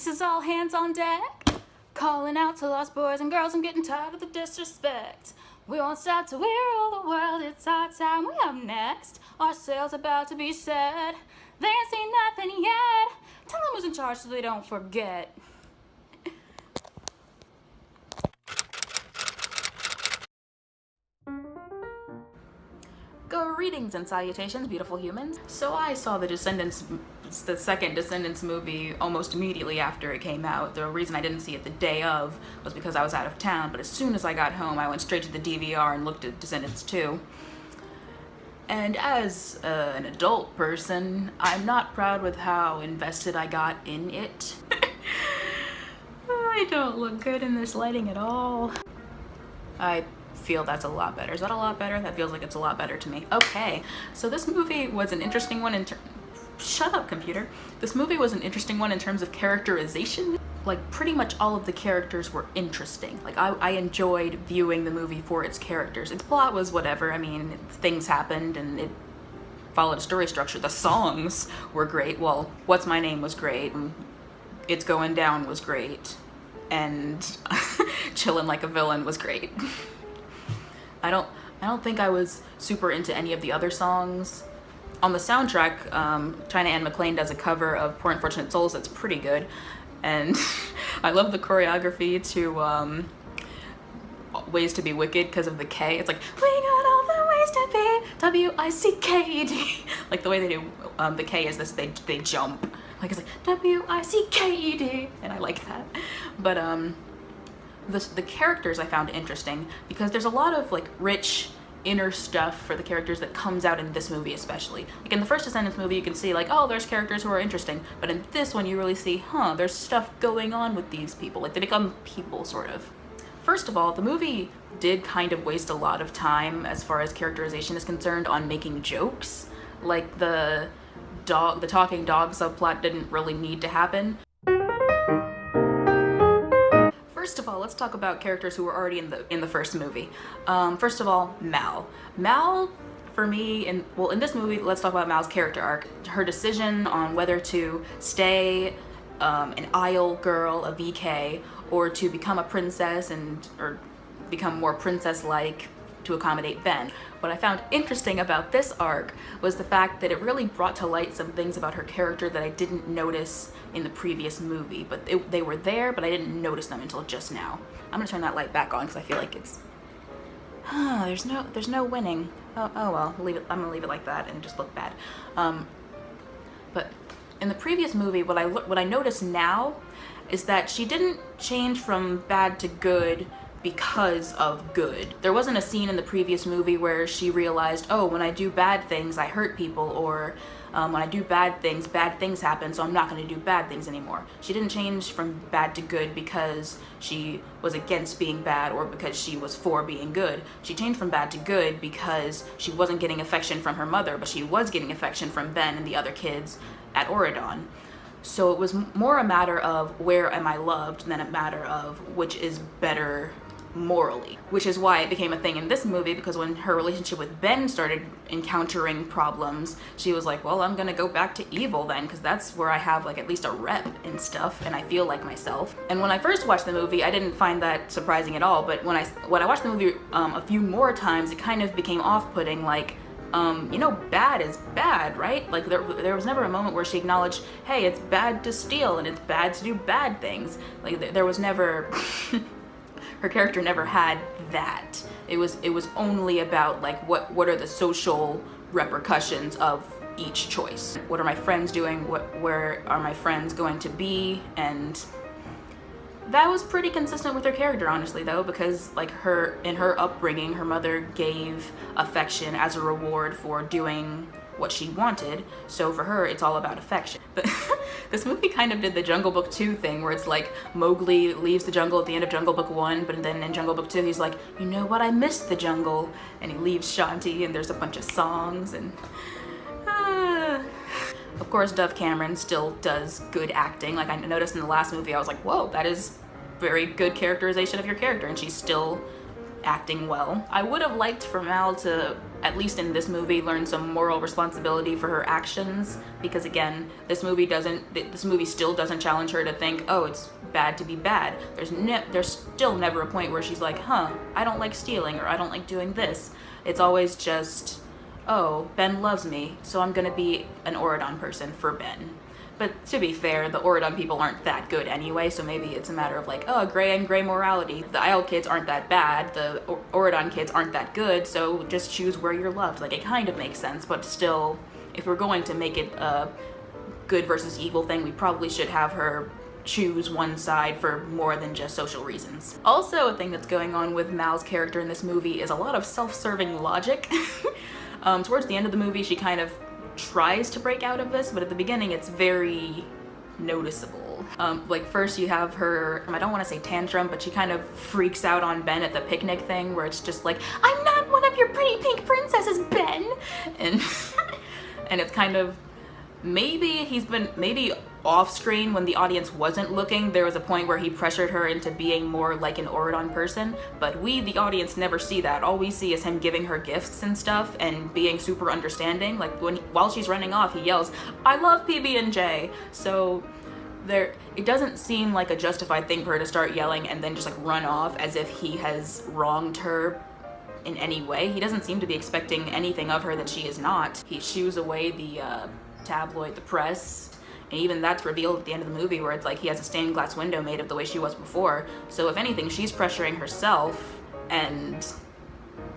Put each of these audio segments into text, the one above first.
This is all hands on deck. Calling out to lost boys and girls, I'm getting tired of the disrespect. We won't stop till we rule the world, it's our time, we up next. Our sail's about to be set, they ain't seen nothing yet. Tell them who's in charge so they don't forget. Greetings and salutations, beautiful humans. So I saw the second Descendants movie almost immediately after it came out. The reason I didn't see it the day of was because I was out of town, but as soon as I got home, I went straight to the DVR and looked at Descendants 2. And as an adult person, I'm not proud with how invested I got in it. I don't look good in this lighting at all. I feel that's a lot better. Is that a lot better? That feels like it's a lot better to me. Okay, so this movie was an interesting one shut up, computer. This movie was an interesting one in terms of characterization. Like, pretty much all of the characters were interesting. Like, I enjoyed viewing the movie for its characters. Its plot was whatever. I mean, things happened and it followed a story structure. The songs were great. Well, What's My Name was great. And It's Going Down was great. And Chillin' Like a Villain was great. I don't think I was super into any of the other songs. On the soundtrack, China Anne McClain does a cover of Poor Unfortunate Souls that's pretty good. And I love the choreography to Ways to Be Wicked because of the K. It's like, we got all the ways to be, W-I-C-K-E-D. Like the way they do the K is this, they jump. Like it's like, W-I-C-K-E-D. And I like that. But the characters I found interesting because there's a lot of like rich inner stuff for the characters that comes out in this movie especially. Like in the first Descendants movie you can see like, oh, there's characters who are interesting, but in this one you really see, there's stuff going on with these people. Like they become people, sort of. First of all, the movie did kind of waste a lot of time as far as characterization is concerned on making jokes. Like the talking dog subplot didn't really need to happen. First of all, let's talk about characters who were already in the first movie. First of all, Mal. Mal, for me, in this movie, let's talk about Mal's character arc. Her decision on whether to stay an Isle girl, a VK, or to become a princess or become more princess-like to accommodate Ben. What I found interesting about this arc was the fact that it really brought to light some things about her character that I didn't notice in the previous movie, but they were there, but I didn't notice them until just now. I'm gonna turn that light back on because I feel like it's there's no winning. Oh well, I'm gonna leave it like that and just look bad. But in the previous movie, what I notice now is that she didn't change from bad to good because of good. There wasn't a scene in the previous movie where she realized, oh, when I do bad things, I hurt people, or when I do bad things happen, so I'm not going to do bad things anymore. She didn't change from bad to good because she was against being bad or because she was for being good. She changed from bad to good because she wasn't getting affection from her mother, but she was getting affection from Ben and the other kids at Oridon. So it was more a matter of where am I loved than a matter of which is better morally, which is why it became a thing in this movie, because when her relationship with Ben started encountering problems, she was like, well, I'm gonna go back to evil then, because that's where I have like at least a rep and stuff and I feel like myself. And when I first watched the movie, I didn't find that surprising at all, but when I watched the movie a few more times, it kind of became off-putting, like, you know, bad is bad, right? Like there was never a moment where she acknowledged, hey, it's bad to steal and it's bad to do bad things. Like there was never her character never had that. It was only about like what are the social repercussions of each choice. What are my friends doing? Where are my friends going to be? And that was pretty consistent with her character, honestly, though, because like in her upbringing, her mother gave affection as a reward for doing what she wanted, so for her it's all about affection. But this movie kind of did the Jungle Book 2 thing where it's like Mowgli leaves the jungle at the end of Jungle Book 1, but then in Jungle Book 2 he's like, you know what, I missed the jungle, and he leaves Shanti and there's a bunch of songs and of course Dove Cameron still does good acting. Like I noticed in the last movie, I was like, whoa, that is very good characterization of your character, and she's still acting well. I would have liked for Mal to at least in this movie, learn some moral responsibility for her actions, because again, this movie still doesn't challenge her to think, oh, it's bad to be bad. There's still never a point where she's like, huh, I don't like stealing, or I don't like doing this. It's always just, oh, Ben loves me, so I'm gonna be an Auradon person for Ben. But to be fair, the Auradon people aren't that good anyway, so maybe it's a matter of like, oh, gray and gray morality. The Isle kids aren't that bad, the Auradon kids aren't that good, so just choose where you're loved. Like, it kind of makes sense, but still, if we're going to make it a good versus evil thing, we probably should have her choose one side for more than just social reasons. Also, a thing that's going on with Mal's character in this movie is a lot of self-serving logic. Towards the end of the movie, she kind of tries to break out of this, but at the beginning it's very noticeable. Like first you have her, I don't want to say tantrum, but she kind of freaks out on Ben at the picnic thing, where it's just like, I'm not one of your pretty pink princesses, Ben! And and it's kind of, maybe off screen when the audience wasn't looking, there was a point where he pressured her into being more like an Auradon person, but we, the audience, never see that. All we see is him giving her gifts and stuff and being super understanding. Like while she's running off, he yells, I love PB&J. So it doesn't seem like a justified thing for her to start yelling and then just like run off as if he has wronged her in any way. He doesn't seem to be expecting anything of her that she is not. He shoos away the tabloid, the press, and even that's revealed at the end of the movie, where it's like he has a stained glass window made of the way she was before. So if anything, she's pressuring herself, and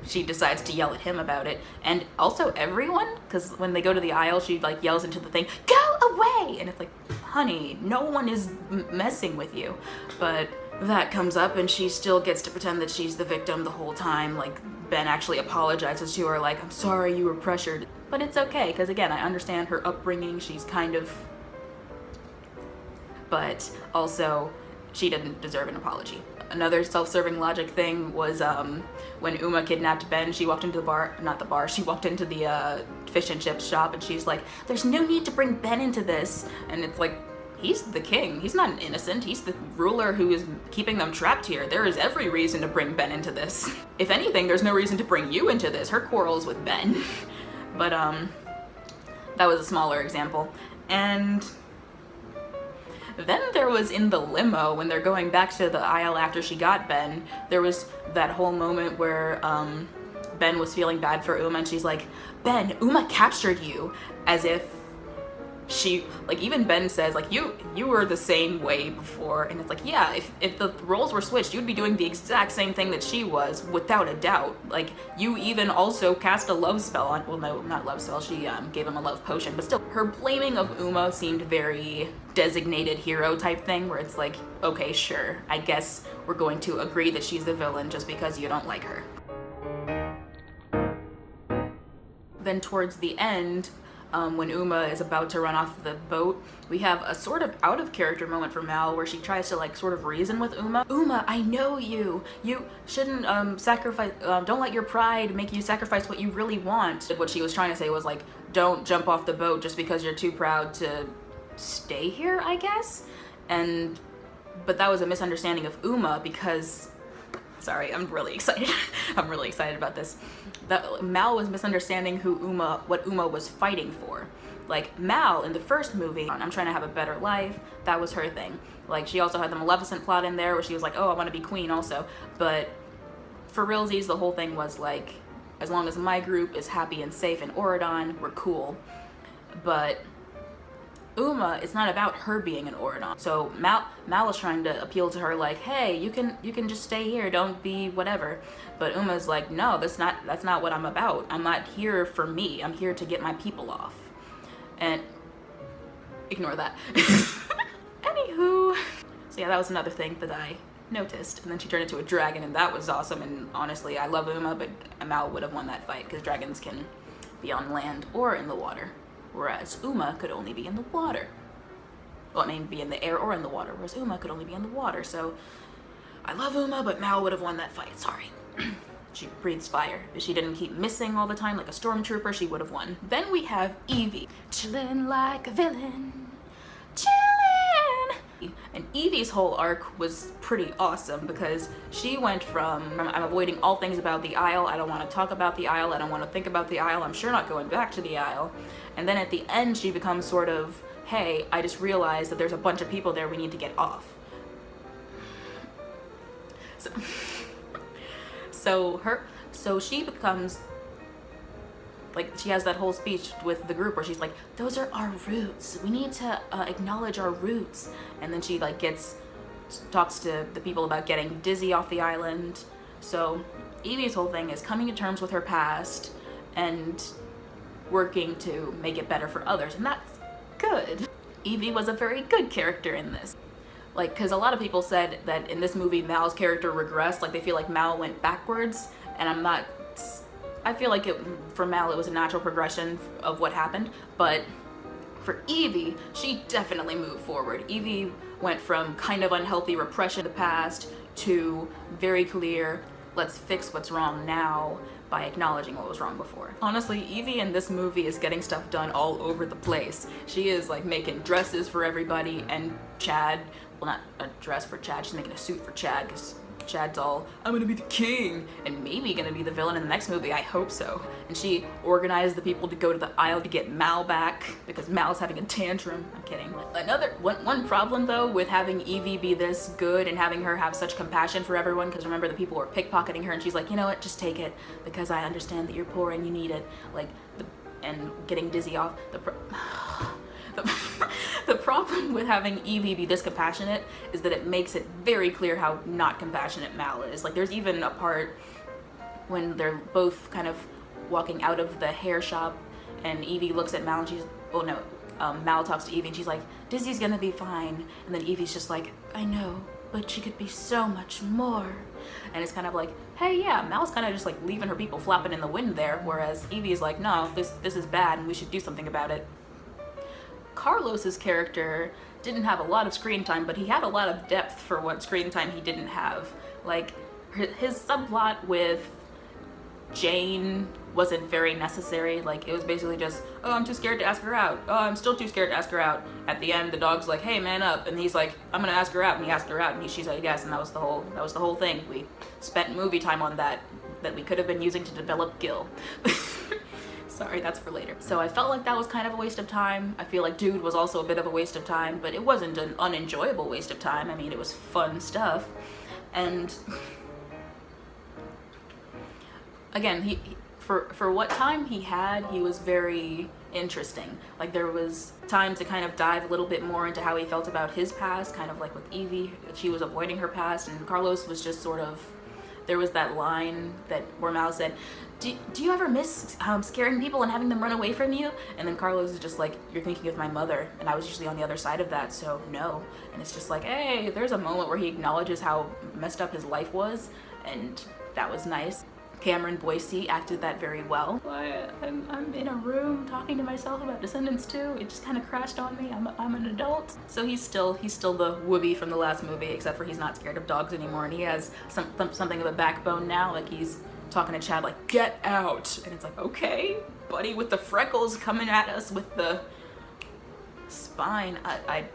she decides to yell at him about it. And also everyone, because when they go to the aisle, she like yells into the thing, go away! And it's like, honey, no one is messing with you. But that comes up and she still gets to pretend that she's the victim the whole time. Like, Ben actually apologizes to her, like, I'm sorry you were pressured. But it's okay, because again, I understand her upbringing. She's kind of, but also she didn't deserve an apology. Another self-serving logic thing was when Uma kidnapped Ben, she walked into she walked into the fish and chips shop, and she's like, there's no need to bring Ben into this. And it's like, he's the king. He's not an innocent. He's the ruler who is keeping them trapped here. There is every reason to bring Ben into this. If anything, there's no reason to bring you into this. Her quarrel is with Ben. But that was a smaller example. And then there was in the limo, when they're going back to the aisle after she got Ben, there was that whole moment where Ben was feeling bad for Uma, and she's like, Ben, Uma captured you, as if she, like, even Ben says, like, you were the same way before. And it's like, yeah, if the roles were switched, you'd be doing the exact same thing that she was, without a doubt. Like, you even also cast a love spell on, well, no, not love spell, she gave him a love potion, but still, her blaming of Uma seemed very designated hero type thing, where it's like, okay, sure, I guess we're going to agree that she's the villain just because you don't like her. Then towards the end, when Uma is about to run off the boat, we have a sort of out of character moment for Mal, where she tries to like sort of reason with Uma. Uma, I know you. You shouldn't sacrifice, don't let your pride make you sacrifice what you really want. What she was trying to say was like, don't jump off the boat just because you're too proud to stay here, I guess? But that was a misunderstanding of Uma, because, sorry, I'm really excited. I'm really excited about this. That Mal was misunderstanding what Uma was fighting for. Like, Mal in the first movie, I'm trying to have a better life, that was her thing. Like, she also had the Maleficent plot in there where she was like, oh, I want to be queen also. But for realsies, the whole thing was like, as long as my group is happy and safe in Auradon, we're cool. But Uma, it's not about her being an Auradon. So Mal is trying to appeal to her like, hey, you can just stay here, don't be whatever. But Uma's like, no, that's not what I'm about. I'm not here for me. I'm here to get my people off. And ignore that. Anywho. So yeah, that was another thing that I noticed. And then she turned into a dragon, and that was awesome. And honestly, I love Uma, but Mal would have won that fight, because dragons can be on land or in the water, whereas Uma could only be in the water. Well, I mean, be in the air or in the water, whereas Uma could only be in the water. So I love Uma, but Mal would have won that fight. Sorry. She breathes fire. If she didn't keep missing all the time like a stormtrooper, she would have won. Then we have Evie. Chillin' like a villain. Chillin'. And Evie's whole arc was pretty awesome because she went from I'm avoiding all things about the Isle, I don't want to talk about the Isle, I don't want to think about the Isle, I'm sure not going back to the Isle. And then at the end she becomes sort of, hey, I just realized that there's a bunch of people there we need to get off. So she becomes like, she has that whole speech with the group where she's like, those are our roots, we need to acknowledge our roots. And then she like talks to the people about getting Dizzy off the island. So Evie's whole thing is coming to terms with her past and working to make it better for others, and that's good. Evie was a very good character in this. Like, because a lot of people said that in this movie Mal's character regressed, like they feel like Mal went backwards, and I feel like for Mal it was a natural progression of what happened, but for Evie, she definitely moved forward. Evie went from kind of unhealthy repression of the past to very clear, let's fix what's wrong now by acknowledging what was wrong before. Honestly, Evie in this movie is getting stuff done all over the place. She is like making dresses for everybody, and Chad, well, not a dress for Chad, she's making a suit for Chad because Chad's all, I'm gonna be the king, and maybe gonna be the villain in the next movie, I hope so. And she organized the people to go to the Isle to get Mal back because Mal's having a tantrum. I'm kidding. One problem though with having Evie be this good and having her have such compassion for everyone, because remember the people were pickpocketing her and she's like, you know what, just take it because I understand that you're poor and you need it. Like, and getting Dizzy off. The problem with having Evie be this compassionate is that it makes it very clear how not compassionate Mal is. Like, there's even a part when they're both kind of walking out of the hair shop and Evie looks at Mal and she's, oh no, Mal talks to Evie and she's like, Dizzy's gonna be fine. And then Evie's just like, I know, but she could be so much more. And it's kind of like, hey, yeah, Mal's kind of just like leaving her people flapping in the wind there, whereas Evie's like, no, this is bad and we should do something about it. Carlos's character didn't have a lot of screen time, but he had a lot of depth for what screen time he didn't have. Like, his subplot with Jane wasn't very necessary. Like, it was basically just, oh, I'm too scared to ask her out. Oh, I'm still too scared to ask her out. At the end, the dog's like, hey, man up. And he's like, I'm gonna ask her out. And he asked her out, and she said yes, and that was the whole thing. We spent movie time on that we could have been using to develop Gil. Sorry, that's for later. So I felt like that was kind of a waste of time. I feel like Dude was also a bit of a waste of time, but it wasn't an unenjoyable waste of time. I mean, it was fun stuff. And again, for what time he had, he was very interesting. Like, there was time to kind of dive a little bit more into how he felt about his past, kind of like with Evie. She was avoiding her past, and Carlos was just sort of, there was that line where Mal said, do you ever miss scaring people and having them run away from you? And then Carlos is just like, you're thinking of my mother, and I was usually on the other side of that, so no. And it's just like, hey, there's a moment where he acknowledges how messed up his life was, and that was nice. Cameron Boyce acted that very well. I'm in a room talking to myself about Descendants 2. It just kind of crashed on me. I'm an adult. So he's still the Whoopi from the last movie, except for he's not scared of dogs anymore, and he has something of a backbone now. Like, he's talking to Chad like, get out. And it's like, okay, buddy with the freckles coming at us with the spine. I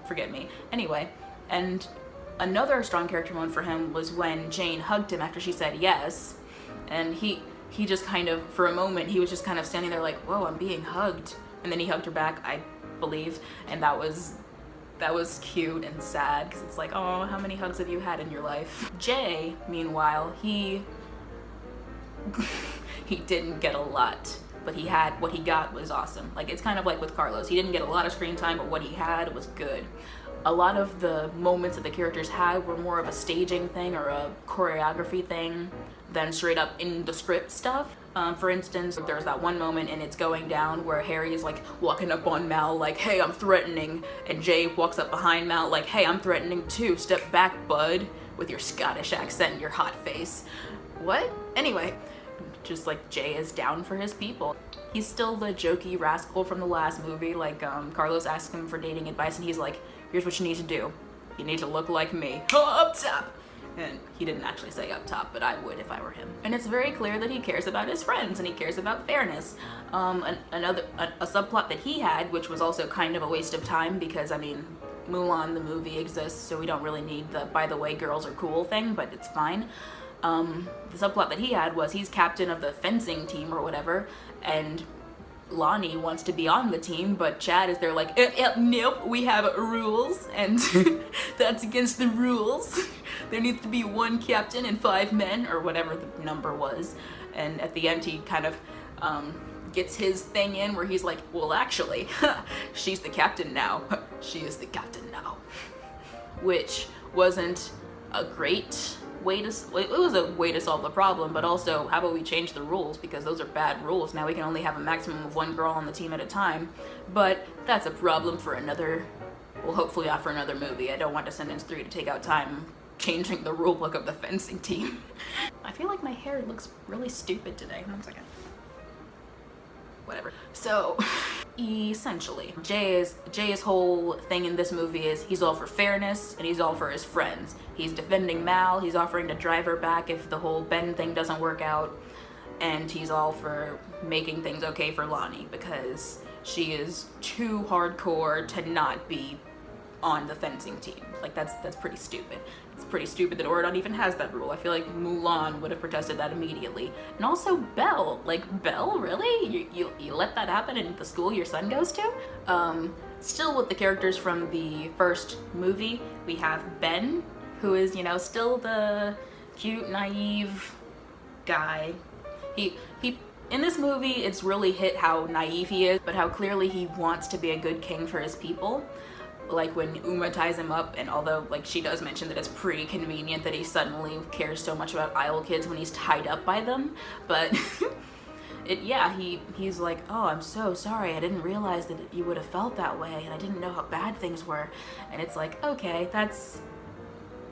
forget me. Anyway, and another strong character moment for him was when Jane hugged him after she said yes. And he just kind of, for a moment, he was just kind of standing there like, whoa, I'm being hugged. And then he hugged her back, I believe. And that was cute and sad, because it's like, oh, how many hugs have you had in your life? Jay, meanwhile, he didn't get a lot, but what he got was awesome. Like, it's kind of like with Carlos. He didn't get a lot of screen time, but what he had was good. A lot of the moments that the characters had were more of a staging thing or a choreography thing than straight up in the script stuff. For instance, there's that one moment in It's Going Down where Harry is like walking up on Mal like, hey, I'm threatening, and Jay walks up behind Mal like, hey, I'm threatening too, step back, bud, with your Scottish accent and your hot face. What? Anyway, just like Jay is down for his people. He's still the jokey rascal from the last movie. Like, Carlos asked him for dating advice and he's like, here's what you need to do. You need to look like me. Up top! And he didn't actually say up top, but I would if I were him. And it's very clear that he cares about his friends and he cares about fairness. A subplot that he had, which was also kind of a waste of time because, I mean, Mulan the movie exists, so we don't really need the by the way girls are cool thing, but it's fine. The subplot that he had was he's captain of the fencing team or whatever, and Lonnie wants to be on the team, but Chad is there like, nope, we have rules, and that's against the rules. There needs to be 1 captain and 5 men, or whatever the number was. And at the end, he kind of gets his thing in where he's like, well, actually, she's the captain now. She is the captain now. Which wasn't a great way to, it was a way to solve the problem, but also how about we change the rules, because those are bad rules. Now we can only have a maximum of 1 girl on the team at a time, but that's a problem for another, well, hopefully not for another movie. I don't want Descendants 3 to take out time changing the rule book of the fencing team. I feel like my hair looks really stupid today. 1 second. Whatever. So, essentially, Jay's whole thing in this movie is he's all for fairness and he's all for his friends. He's defending Mal, he's offering to drive her back if the whole Ben thing doesn't work out, and he's all for making things okay for Lonnie because she is too hardcore to not be on the fencing team. Like, that's pretty stupid. It's pretty stupid that Oradon even has that rule. I feel like Mulan would have protested that immediately. And also Belle. Like, Belle, really? You let that happen in the school your son goes to? Still with the characters from the first movie, we have Ben, who is, you know, still the cute, naive guy. He in this movie, it's really hit how naive he is, but how clearly he wants to be a good king for his people. Like when Uma ties him up, and although like she does mention that it's pretty convenient that he suddenly cares so much about Isle kids when he's tied up by them, but he's like, oh, I'm so sorry, I didn't realize that you would have felt that way, and I didn't know how bad things were. And it's like, okay, that's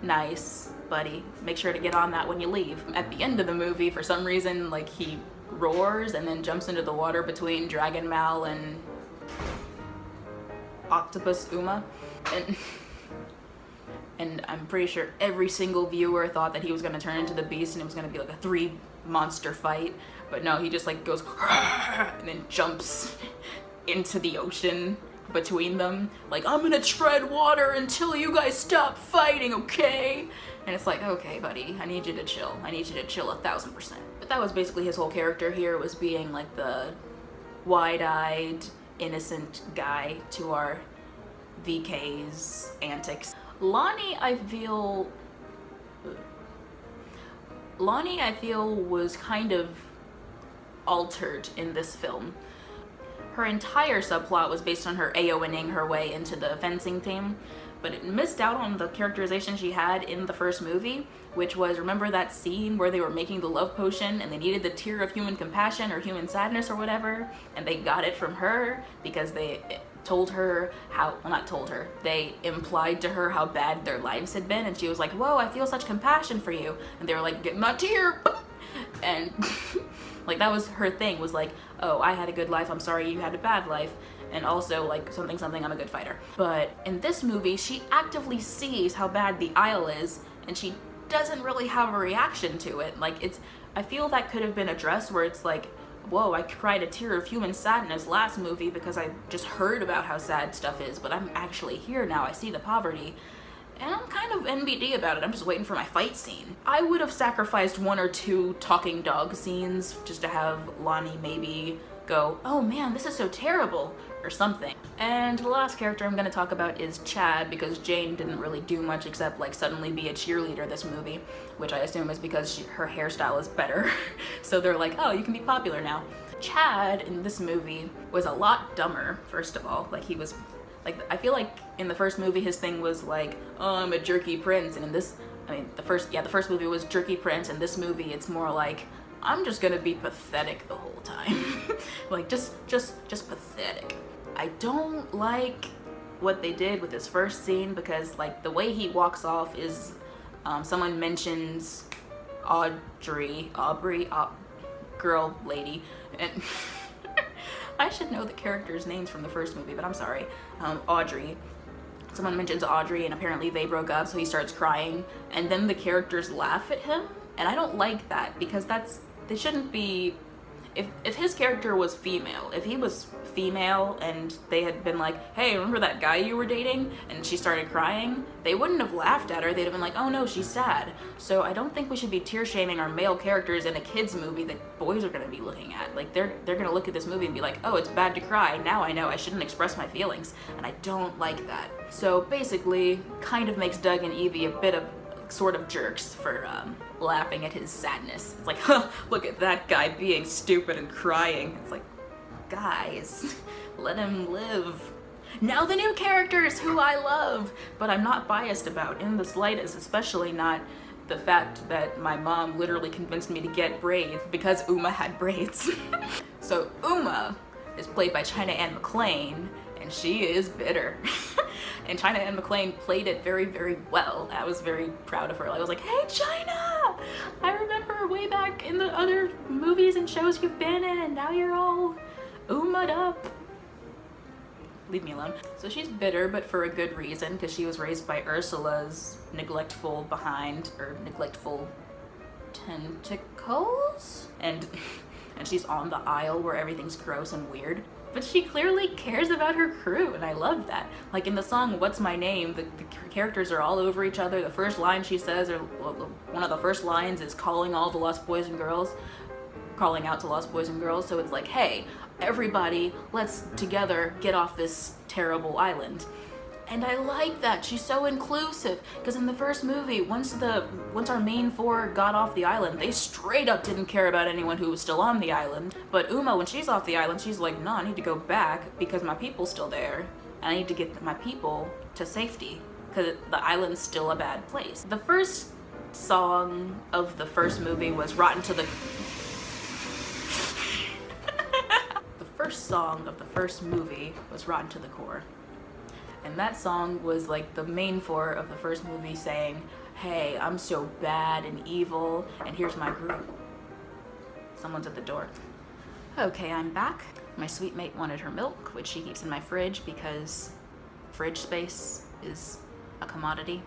nice, buddy, make sure to get on that when you leave. At the end of the movie, for some reason, like, he roars and then jumps into the water between Dragon Mal and Octopus Uma, and I'm pretty sure every single viewer thought that he was gonna turn into the beast and it was gonna be like a 3 monster fight, but no, he just like goes and then jumps into the ocean between them, like, I'm gonna tread water until you guys stop fighting, okay? And it's like, okay, buddy, I need you to chill. I need you to chill 1000%. But that was basically his whole character here, was being like the wide-eyed, innocent guy to our VK's antics. Lonnie, I feel was kind of altered in this film. Her entire subplot was based on her AOing her way into the fencing team, but it missed out on the characterization she had in the first movie, which was, remember that scene where they were making the love potion and they needed the tear of human compassion or human sadness or whatever, and they got it from her because they told her how, well, not told her, they implied to her how bad their lives had been, and she was like, whoa, I feel such compassion for you, and they were like, get my tear, and like, that was her thing, was like, oh, I had a good life, I'm sorry you had a bad life, and also like something, I'm a good fighter. But in this movie, she actively sees how bad the Isle is, and she doesn't really have a reaction to it. Like, I feel that could have been addressed where it's like, whoa, I cried a tear of human sadness last movie because I just heard about how sad stuff is, but I'm actually here now, I see the poverty, and I'm kind of NBD about it. I'm just waiting for my fight scene. I would have sacrificed 1 or 2 talking dog scenes just to have Lonnie maybe go, oh man, this is so terrible, or something. And the last character I'm gonna talk about is Chad, because Jane didn't really do much except like suddenly be a cheerleader this movie, which I assume is because her hairstyle is better. So they're like, oh, you can be popular now. Chad in this movie was a lot dumber, first of all. Like, he was, like, I feel like in the first movie his thing was like, oh, I'm a jerky prince, and in this, I mean, the first movie was jerky prince, and this movie it's more like, I'm just gonna be pathetic the whole time. Like, just pathetic. I don't like what they did with his first scene, because like the way he walks off is, someone mentions Aubrey, girl, lady, and I should know the characters' names from the first movie, but I'm sorry, Audrey. Someone mentions Audrey, and apparently they broke up, so he starts crying, and then the characters laugh at him, and I don't like that, because they shouldn't be, if his character was female, if he was female and they had been like, hey, remember that guy you were dating? And she started crying, they wouldn't have laughed at her. They'd have been like, oh no, she's sad. So I don't think we should be tear shaming our male characters in a kid's movie that boys are gonna be looking at. Like they're gonna look at this movie and be like, oh, it's bad to cry. Now I know I shouldn't express my feelings. And I don't like that. So basically, kind of makes Doug and Evie a bit of sort of jerks for laughing at his sadness. It's like, huh, look at that guy being stupid and crying. It's like, guys, let him live. Now the new characters who I love, but I'm not biased about in the slightest, especially not the fact that my mom literally convinced me to get braids because Uma had braids. So Uma is played by China Anne McClain, and she is bitter. And China Anne McClain played it very, very well. I was very proud of her. I was like, hey, China! I remember way back in the other movies and shows you've been in, and now you're all Uma'd up. Leave me alone. So she's bitter, but for a good reason, because she was raised by Ursula's neglectful tentacles? And she's on the aisle where everything's gross and weird. But she clearly cares about her crew, and I love that. Like in the song What's My Name, the characters are all over each other. The first line she says, or one of the first lines, is calling out to lost boys and girls. So it's like, hey, everybody, let's together get off this terrible island. And I like that. She's so inclusive, because in the first movie, once our main four got off the island, they straight up didn't care about anyone who was still on the island. But Uma, when she's off the island, she's like, no, I need to go back because my people's still there. And I need to get my people to safety because the island's still a bad place. The first song of the first movie was Rotten to the... The first song of the first movie was Rotten to the Core. And that song was like the main four of the first movie saying, hey, I'm so bad and evil, and here's my group. Someone's at the door. Okay, I'm back. My sweet mate wanted her milk, which she keeps in my fridge because fridge space is a commodity.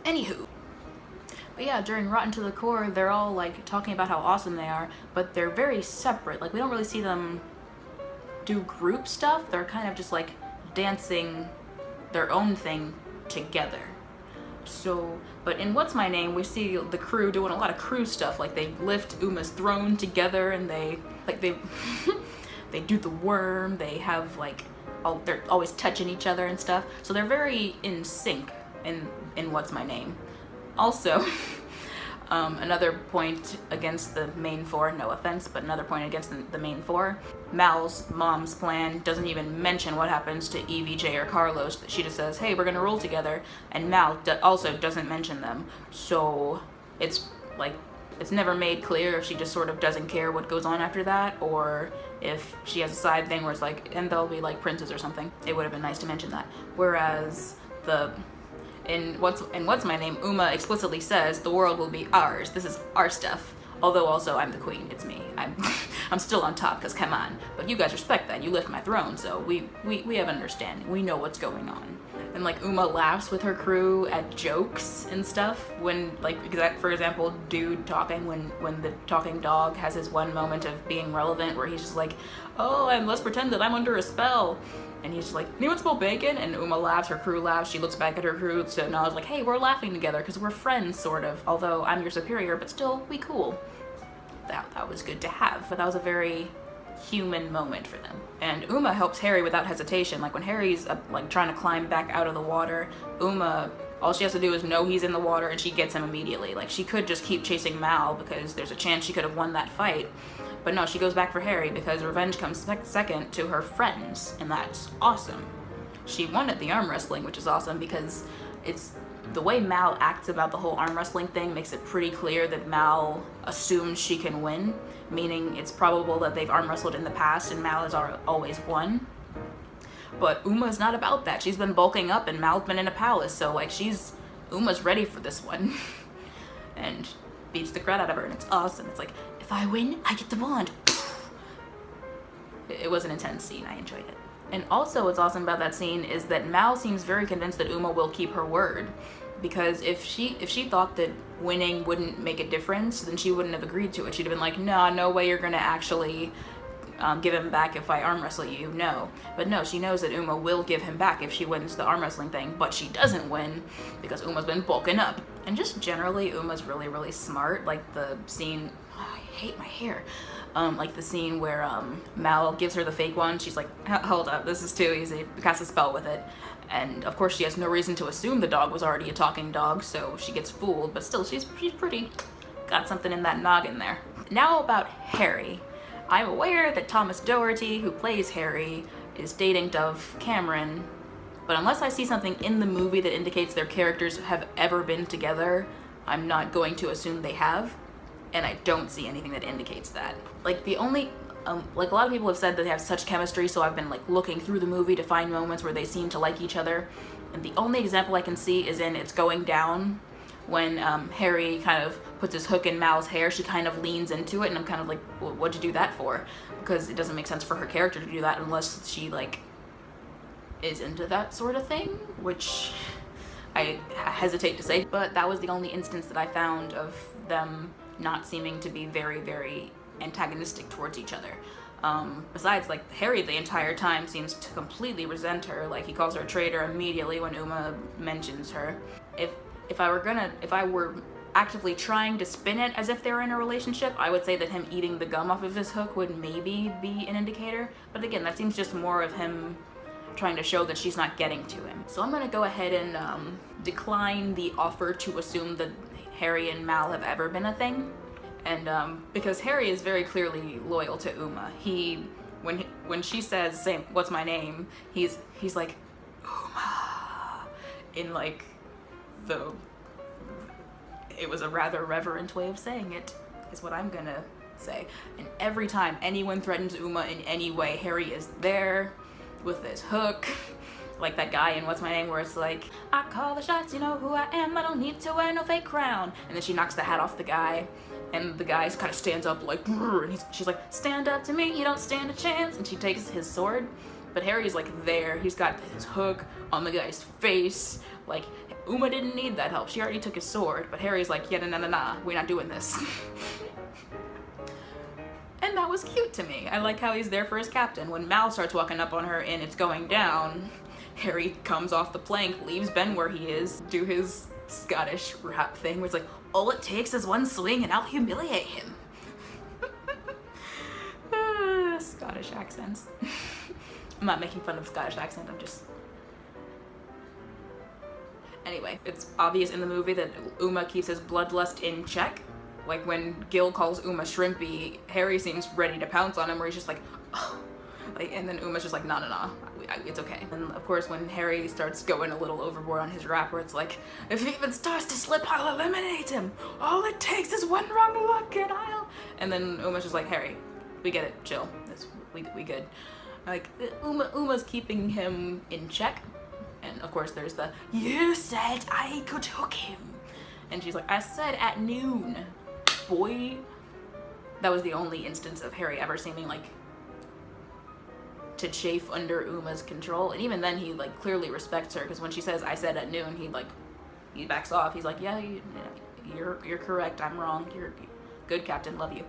Anywho. But yeah, during Rotten to the Core, they're all like talking about how awesome they are, but they're very separate. Like we don't really see them do group stuff. They're kind of just like dancing their own thing together. So, but in What's My Name, we see the crew doing a lot of crew stuff. Like they lift Uma's throne together, and they they do the worm. They have like they're always touching each other and stuff. So they're very in sync in What's My Name. Also, another point against the main four, no offense, but another point against the main four, Mal's mom's plan doesn't even mention what happens to Evie, Jay, or Carlos. She just says, hey, we're gonna rule together, and Mal also doesn't mention them. So it's like, it's never made clear if she just sort of doesn't care what goes on after that, or if she has a side thing where it's like, and they'll be like princes or something. It would have been nice to mention that. Whereas in What's My Name, Uma explicitly says the world will be ours. This is our stuff. Although also I'm the queen. It's me. I'm still on top because come on. But you guys respect that. You lift my throne, so we have an understanding. We know what's going on. And like Uma laughs with her crew at jokes and stuff when like, for example, Dude talking when the talking dog has his one moment of being relevant where he's just like, oh, and let's pretend that I'm under a spell. And he's just like, anyone smell bacon? And Uma laughs, her crew laughs, she looks back at her crew, so now I was like, hey, we're laughing together because we're friends, sort of. Although I'm your superior, but still, we cool. That was good to have, but that was a very human moment for them. And Uma helps Harry without hesitation. Like when Harry's like trying to climb back out of the water, Uma, all she has to do is know he's in the water and she gets him immediately. Like she could just keep chasing Mal because there's a chance she could have won that fight. But no, she goes back for Harry because revenge comes second to her friends, and that's awesome. She won at the arm wrestling, which is awesome because it's the way Mal acts about the whole arm wrestling thing makes it pretty clear that Mal assumes she can win, meaning it's probable that they've arm wrestled in the past and Mal has always won. But Uma's not about that. She's been bulking up and Mal's been in a palace, so like Uma's ready for this one. And beats the crap out of her, and it's awesome. It's like, if I win, I get the wand. It was an intense scene. I enjoyed it. And also what's awesome about that scene is that Mal seems very convinced that Uma will keep her word. Because if she thought that winning wouldn't make a difference, then she wouldn't have agreed to it. She'd have been like, no way you're gonna actually give him back if I arm wrestle you, no. But no, she knows that Uma will give him back if she wins the arm wrestling thing, but she doesn't win because Uma's been bulking up. And just generally, Uma's really, really smart. Like the scene, oh, I hate my hair. Like the scene where Mal gives her the fake one, she's like, hold up, this is too easy, cast a spell with it. And of course she has no reason to assume the dog was already a talking dog, so she gets fooled, but still she's pretty, got something in that noggin there. Now about Harry. I'm aware that Thomas Doherty, who plays Harry, is dating Dove Cameron, but unless I see something in the movie that indicates their characters have ever been together, I'm not going to assume they have, and I don't see anything that indicates that. Like the only, like a lot of people have said that they have such chemistry, so I've been like looking through the movie to find moments where they seem to like each other, and the only example I can see is in It's Going Down, when Harry kind of puts his hook in Mal's hair. She kind of leans into it, and I'm kind of like, well, what'd you do that for? Because it doesn't make sense for her character to do that unless she like is into that sort of thing, which I hesitate to say, but that was the only instance that I found of them not seeming to be very, very antagonistic towards each other. Besides, like, Harry the entire time seems to completely resent her. Like, he calls her a traitor immediately when Uma mentions her. If I were actively trying to spin it as if they were in a relationship, I would say that him eating the gum off of his hook would maybe be an indicator. But again, that seems just more of him trying to show that she's not getting to him. So I'm gonna go ahead and decline the offer to assume that Harry and Mal have ever been a thing. And because Harry is very clearly loyal to Uma. When she says, "Say, what's my name?" he's like, Uma, in like it was a rather reverent way of saying it, is what I'm gonna say. And every time anyone threatens Uma in any way, Harry is there with this hook. Like that guy in What's My Name, where it's like, I call the shots, you know who I am, I don't need to wear no fake crown. And then she knocks the hat off the guy, and the guy kind of stands up like, and she's like, stand up to me, you don't stand a chance. And she takes his sword, but Harry's like there, he's got his hook on the guy's face. Like, Uma didn't need that help, she already took his sword, but Harry's like, yeah, nah, we're not doing this. And that was cute to me. I like how he's there for his captain. When Mal starts walking up on her and It's Going Down, Harry comes off the plank, leaves Ben where he is, do his Scottish rap thing where it's like, all it takes is one swing and I'll humiliate him. Scottish accents. I'm not making fun of the Scottish accent, I'm just... Anyway, it's obvious in the movie that Uma keeps his bloodlust in check. Like when Gil calls Uma shrimpy, Harry seems ready to pounce on him, where he's just like, oh. Like, and then Uma's just like, nah, it's okay. And of course, when Harry starts going a little overboard on his rap, where it's like, if he even starts to slip, I'll eliminate him. All it takes is one wrong look and I'll... And then Uma's just like, Harry, we get it, chill. We good. Like, Uma's keeping him in check. And of course, there's the, you said I could hook him. And she's like, I said at noon, boy. That was the only instance of Harry ever seeming like to chafe under Uma's control. And even then, he like clearly respects her, because when she says, I said at noon, he backs off. He's like, yeah, you're correct, I'm wrong. You're good, Captain, love you.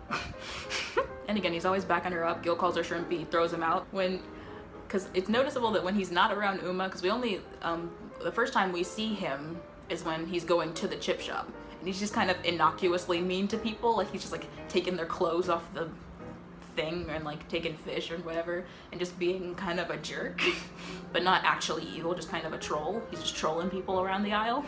And again, he's always backing her up. Gil calls her shrimpy, throws him out. Because it's noticeable that when he's not around Uma, because we only, the first time we see him is when he's going to the chip shop. And he's just kind of innocuously mean to people. Like, he's just like taking their clothes off the thing and like taking fish or whatever and just being kind of a jerk. But not actually evil, just kind of a troll. He's just trolling people around the aisle.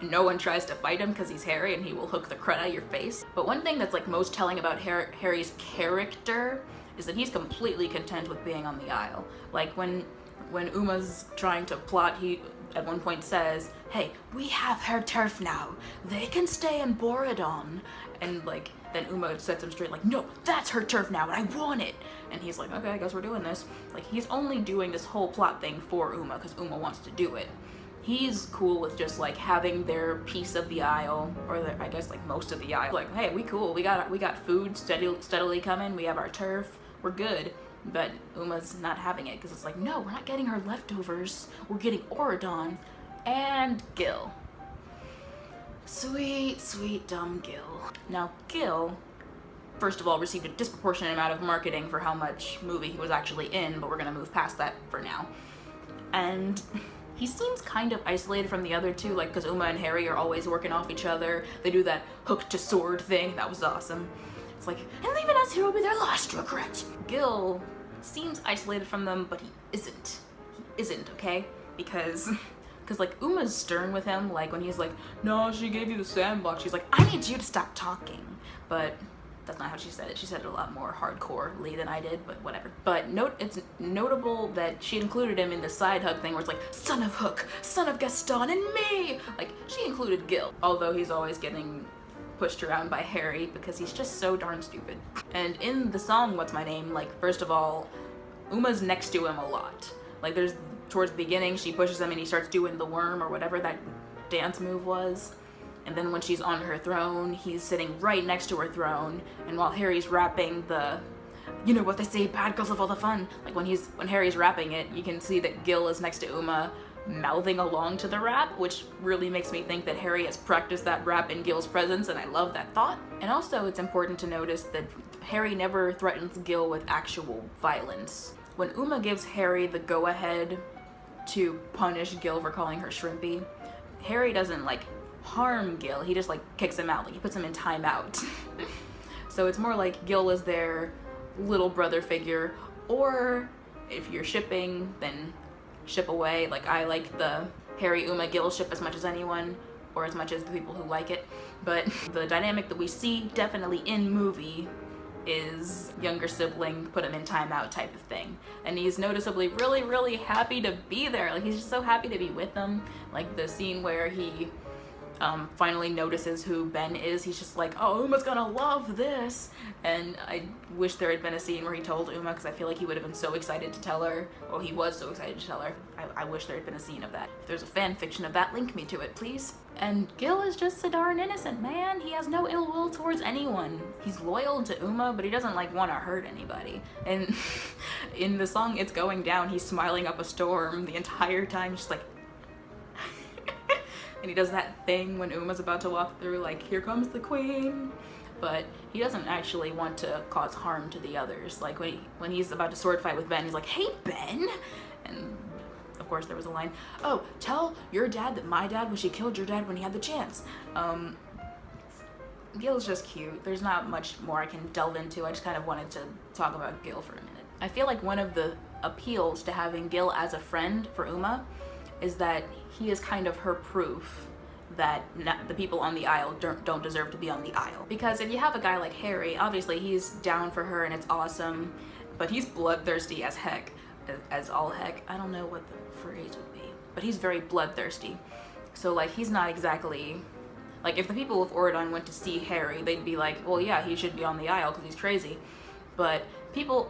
And no one tries to fight him because he's Harry and he will hook the crud out of your face. But one thing that's like most telling about Harry's character is that he's completely content with being on the aisle. Like when Uma's trying to plot, he at one point says, hey, we have her turf now. They can stay in Borodon. And like, then Uma sets him straight like, no, that's her turf now and I want it. And he's like, okay, I guess we're doing this. Like, he's only doing this whole plot thing for Uma because Uma wants to do it. He's cool with just like having their piece of the aisle, or I guess like most of the aisle. Like, hey, we cool, we got food steadily coming, we have our turf, we're good. But Uma's not having it because it's like, no, we're not getting her leftovers, we're getting Oridon. And Gil. Sweet, sweet dumb Gil. Now Gil first of all, received a disproportionate amount of marketing for how much movie he was actually in, but we're gonna move past that for now. And he seems kind of isolated from the other two, like, because Uma and Harry are always working off each other. They do that hook to sword thing. That was awesome. It's like, and leaving us here will be their last regret. Gil seems isolated from them, but he isn't. He isn't, okay? Because like, Uma's stern with him, like, when he's like, no, she gave you the sandbox. She's like, I need you to stop talking. But that's not how she said it. She said it a lot more hardcorely than I did, but whatever. But it's notable that she included him in the side hug thing where it's like, son of Hook, son of Gaston, and me! Like, she included Gil, although he's always getting pushed around by Harry because he's just so darn stupid. And in the song What's My Name, like, first of all, Uma's next to him a lot. Like, there's, towards the beginning, she pushes him and he starts doing the worm or whatever that dance move was. And then when she's on her throne, he's sitting right next to her throne. And while Harry's rapping the, you know what they say, bad girls have all the fun. Like, when Harry's rapping it, you can see that Gil is next to Uma, mouthing along to the rap, which really makes me think that Harry has practiced that rap in Gil's presence, and I love that thought. And also, it's important to notice that Harry never threatens Gil with actual violence. When Uma gives Harry the go-ahead to punish Gil for calling her shrimpy, Harry doesn't, like, harm Gil, he just, like, kicks him out, like, he puts him in timeout. So it's more like Gil is their little brother figure, or if you're shipping, then ship away. Like, I like the Harry, Uma, Gil ship as much as anyone, or as much as the people who like it, but the dynamic that we see definitely in movie is younger sibling, put him in timeout type of thing. And he's noticeably really, really happy to be there. Like, he's just so happy to be with them. Like, the scene where he finally notices who Ben is, he's just like, oh, Uma's gonna love this. And I wish there had been a scene where he told Uma, because I feel like he would have been so excited to tell her. Well, he was so excited to tell her. I wish there had been a scene of that. If there's a fan fiction of that, link me to it, please. And Gil is just so darn innocent, man. He has no ill will towards anyone. He's loyal to Uma, but he doesn't, like, want to hurt anybody. And in the song It's Going Down, he's smiling up a storm the entire time. He's just like, and he does that thing when Uma's about to walk through, like, here comes the queen. But he doesn't actually want to cause harm to the others. Like, when he's about to sword fight with Ben, he's like, hey, Ben! And of course there was a line, oh, tell your dad that my dad wish he killed your dad when he had the chance. Gil's just cute. There's not much more I can delve into. I just kind of wanted to talk about Gil for a minute. I feel like one of the appeals to having Gil as a friend for Uma is that he is kind of her proof that the people on the aisle don't deserve to be on the aisle. Because if you have a guy like Harry, obviously he's down for her and it's awesome, but he's bloodthirsty as heck. As all heck. I don't know what the phrase would be, but he's very bloodthirsty. So, like, he's not exactly, like, if the people of Oridon went to see Harry, they'd be like, well, yeah, he should be on the aisle because he's crazy. But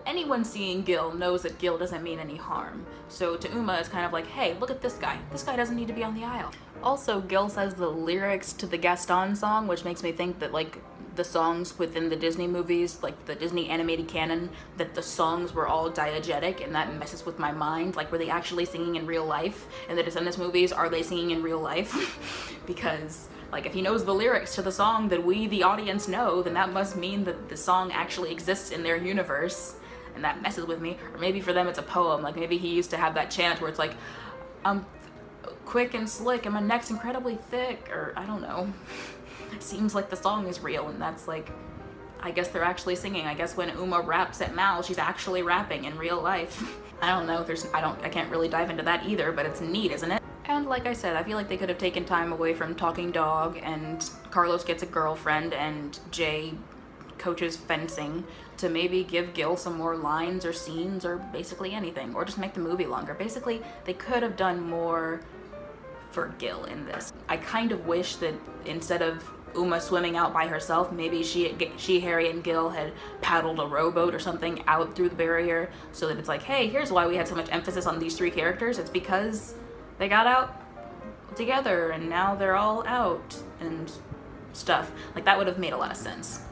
anyone seeing Gil knows that Gil doesn't mean any harm. So to Uma, it's kind of like, hey, look at this guy. This guy doesn't need to be on the aisle. Also, Gil says the lyrics to the Gaston song, which makes me think that, like, the songs within the Disney movies, like the Disney animated canon, that the songs were all diegetic, and that messes with my mind. Like, were they actually singing in real life? In the Descendants movies, are they singing in real life? Because, like, if he knows the lyrics to the song that we, the audience, know, then that must mean that the song actually exists in their universe, and that messes with me. Or maybe for them it's a poem. Like, maybe he used to have that chant where it's like, quick and slick, and my neck's incredibly thick, or I don't know. It seems like the song is real, and that's like, I guess they're actually singing. I guess when Uma raps at Mal, she's actually rapping in real life. I don't know, I can't really dive into that either, but it's neat, isn't it? And like I said, I feel like they could have taken time away from Talking Dog, and Carlos gets a girlfriend, and Jay coaches fencing, to maybe give Gil some more lines or scenes or basically anything, or just make the movie longer. Basically, they could have done more for Gil in this. I kind of wish that instead of Uma swimming out by herself, maybe she, Harry, and Gil had paddled a rowboat or something out through the barrier, so that it's like, hey, here's why we had so much emphasis on these three characters. It's because they got out together and now they're all out and stuff. Like, that would have made a lot of sense.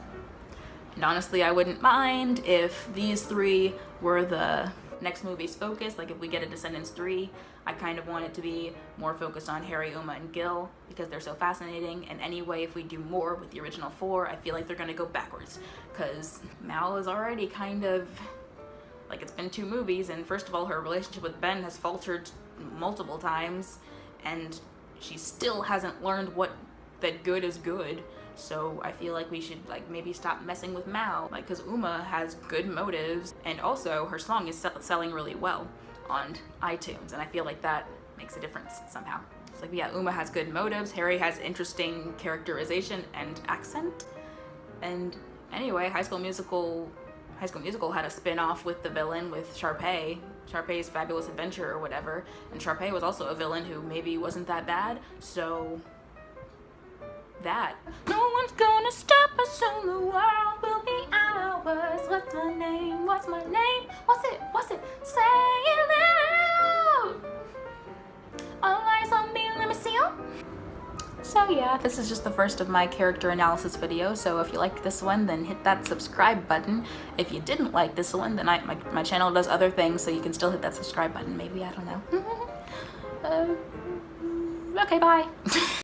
And honestly, I wouldn't mind if these three were the next movie's focus, like if we get a Descendants 3, I kind of want it to be more focused on Harry, Uma, and Gil because they're so fascinating. And anyway, if we do more with the original 4, I feel like they're gonna go backwards because Mal is already kind of, like, it's been 2 movies, and first of all, her relationship with Ben has faltered multiple times, and she still hasn't learned that good is good. So I feel like we should, like, maybe stop messing with Mal, like, because Uma has good motives, and also her song is selling really well on iTunes, and I feel like that makes a difference somehow. It's like, yeah, Uma has good motives, Harry has interesting characterization and accent, and anyway, High School Musical had a spin-off with the villain, with Sharpay's Fabulous Adventure or whatever, and Sharpay was also a villain who maybe wasn't that bad, so that. No one's gonna stop us, so the world will be ours. What's my name? What's my name? What's it? Say it loud. All eyes on me, let me see you. So yeah, this is just the first of my character analysis videos, so if you liked this one, then hit that subscribe button. If you didn't like this one, then my channel does other things, so you can still hit that subscribe button, maybe, I don't know. Okay, bye.